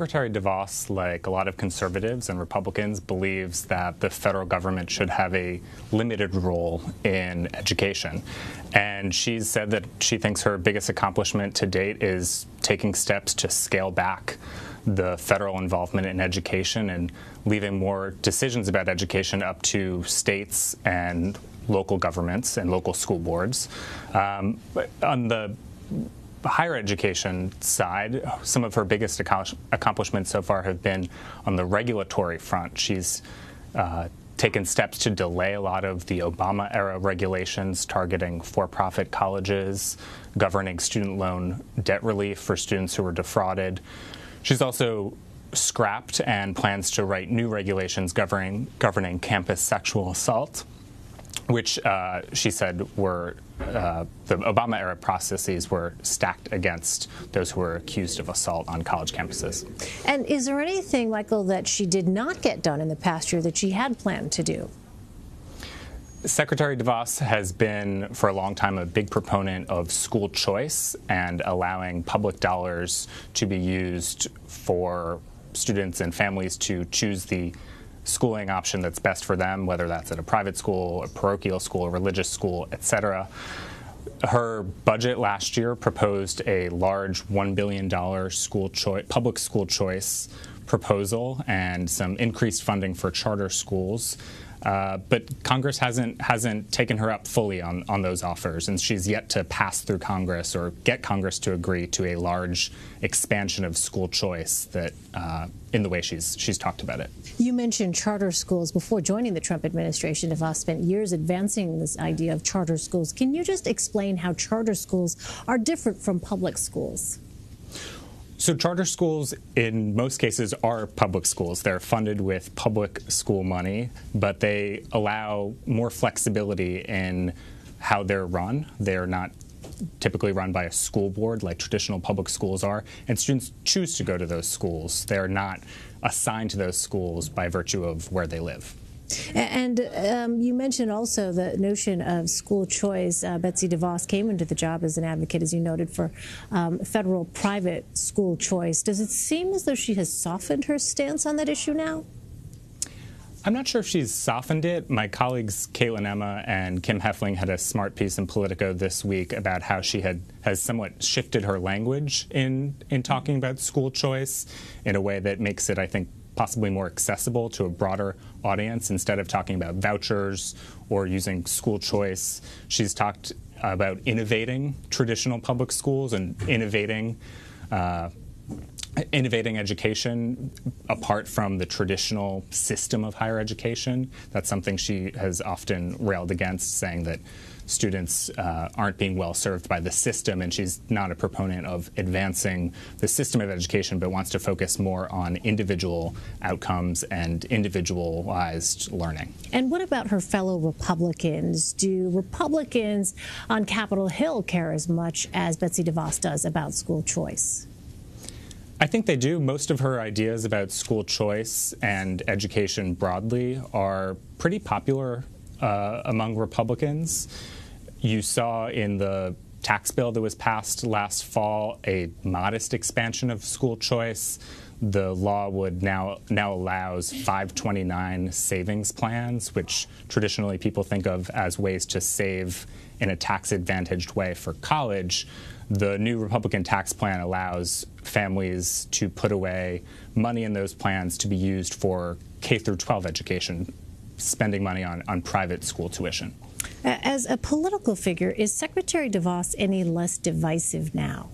Secretary DeVos, like a lot of conservatives and Republicans, believes that the federal government should have a limited role in education. And she's said that she thinks her biggest accomplishment to date is taking steps to scale back the federal involvement in education and leaving more decisions about education up to states and local governments and local school boards. But on the higher education side, some of her biggest accomplishments so far have been on the regulatory front. She's taken steps to delay a lot of the Obama-era regulations targeting for-profit colleges, governing student loan debt relief for students who were defrauded. She's also scrapped and plans to write new regulations governing campus sexual assault, which she said were the Obama-era processes were stacked against those who were accused of assault on college campuses. And is there anything, Michael, that she did not get done in the past year that she had planned to do? Secretary DeVos has been, for a long time, a big proponent of school choice and allowing public dollars to be used for students and families to choose the schooling option that's best for them, whether that's at a private school, a parochial school, a religious school, etc. Her budget last year proposed a large $1 billion public school choice proposal and some increased funding for charter schools. But Congress hasn't taken her up fully on those offers, and she's yet to pass through Congress or get Congress to agree to a large expansion of school choice that in the way she's talked about it. You mentioned charter schools. Before joining the Trump administration, DeVos spent years advancing this idea of charter schools. Can you just explain how charter schools are different from public schools? So charter schools, in most cases, are public schools. They're funded with public school money, but they allow more flexibility in how they're run. They're not typically run by a school board like traditional public schools are, and students choose to go to those schools. They're not assigned to those schools by virtue of where they live. And you mentioned also the notion of school choice. Betsy DeVos came into the job as an advocate, as you noted, for federal private school choice. Does it seem as though she has softened her stance on that issue now? I'm not sure if she's softened it. My colleagues Caitlin Emma and Kim Heffling had a smart piece in Politico this week about how she has somewhat shifted her language in talking about school choice in a way that makes it, I think, possibly more accessible to a broader audience. Instead of talking about vouchers or using school choice, she's talked about innovating traditional public schools and innovating education apart from the traditional system of higher education. That's something she has often railed against, saying that students aren't being well served by the system, and she's not a proponent of advancing the system of education, but wants to focus more on individual outcomes and individualized learning. And what about her fellow Republicans? Do Republicans on Capitol Hill care as much as Betsy DeVos does about school choice? I think they do. Most of her ideas about school choice and education broadly are pretty popular among Republicans. You saw in the tax bill that was passed last fall a modest expansion of school choice. The law would now allows 529 savings plans, which traditionally people think of as ways to save in a tax-advantaged way for college. The new Republican tax plan allows families to put away money in those plans to be used for K through 12 education, spending money on private school tuition. As a political figure, is Secretary DeVos any less divisive now?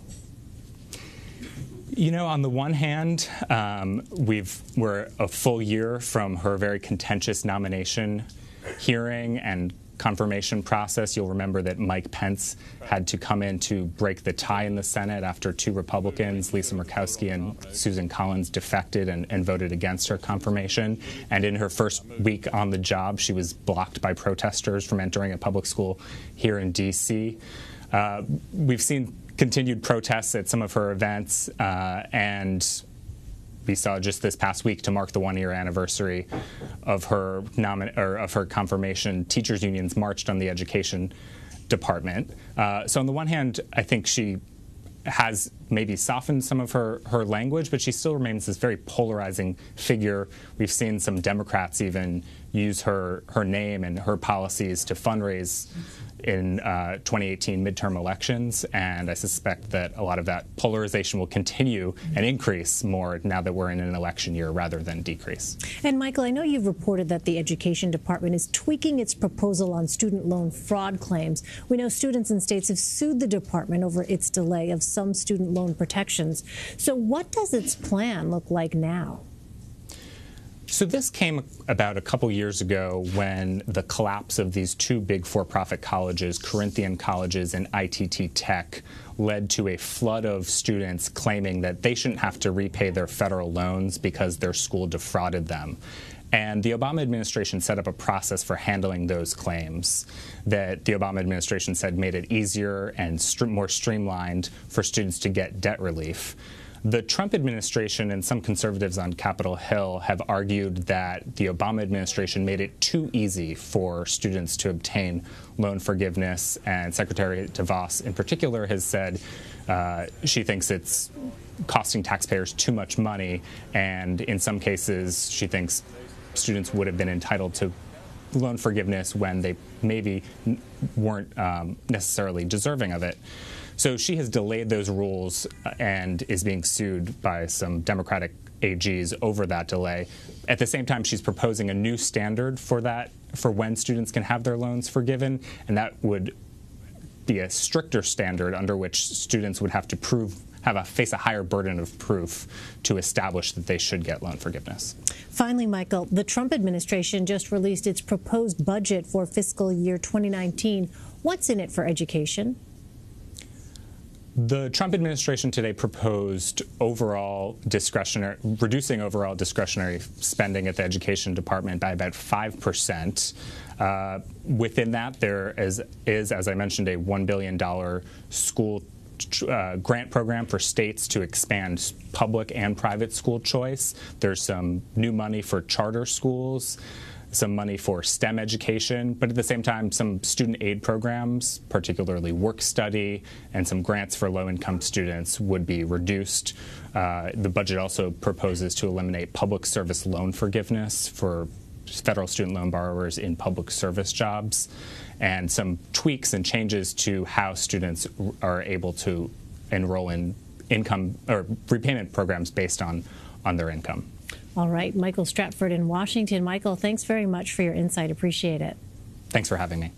You know, on the one hand, we're a full year from her very contentious nomination hearing and confirmation process. You'll remember that Mike Pence had to come in to break the tie in the Senate after two Republicans, Lisa Murkowski and Susan Collins, defected and voted against her confirmation. And in her first week on the job, she was blocked by protesters from entering a public school here in D.C. We've seen continued protests at some of her events, and we saw just this past week, to mark the one-year anniversary of her confirmation, teachers' unions marched on the education department. So on the one hand, I think she has maybe softened some of her language, but she still remains this very polarizing figure. We've seen some Democrats even use her name and her policies to fundraise in 2018 midterm elections, and I suspect that a lot of that polarization will continue and increase more now that we're in an election year rather than decrease. And Michael, I know you've reported that the Education Department is tweaking its proposal on student loan fraud claims. We know students in states have sued the department over its delay of some student loan protections. So what does its plan look like now? So this came about a couple years ago when the collapse of these two big for-profit colleges, Corinthian Colleges and ITT Tech, led to a flood of students claiming that they shouldn't have to repay their federal loans because their school defrauded them. And the Obama administration set up a process for handling those claims that the Obama administration said made it easier and more streamlined for students to get debt relief. The Trump administration and some conservatives on Capitol Hill have argued that the Obama administration made it too easy for students to obtain loan forgiveness, and Secretary DeVos in particular has said she thinks it's costing taxpayers too much money, and in some cases she thinks students would have been entitled to loan forgiveness when they maybe weren't necessarily deserving of it. So she has delayed those rules and is being sued by some Democratic AGs over that delay. At the same time, she's proposing a new standard for when students can have their loans forgiven, and that would be a stricter standard under which students would have to face a higher burden of proof to establish that they should get loan forgiveness. Finally, Michael, the Trump administration just released its proposed budget for fiscal year 2019. What's in it for education? The Trump administration today proposed reducing overall discretionary spending at the Education Department by about 5%. Within that, there is, as I mentioned, a $1 billion school grant program for states to expand public and private school choice. There's some new money for charter schools, some money for STEM education, but at the same time, some student aid programs, particularly work study, and some grants for low-income students would be reduced. The budget also proposes to eliminate public service loan forgiveness for federal student loan borrowers in public service jobs, and some tweaks and changes to how students are able to enroll in income or repayment programs based on their income. All right, Michael Stratford in Washington. Michael, thanks very much for your insight. Appreciate it. Thanks for having me.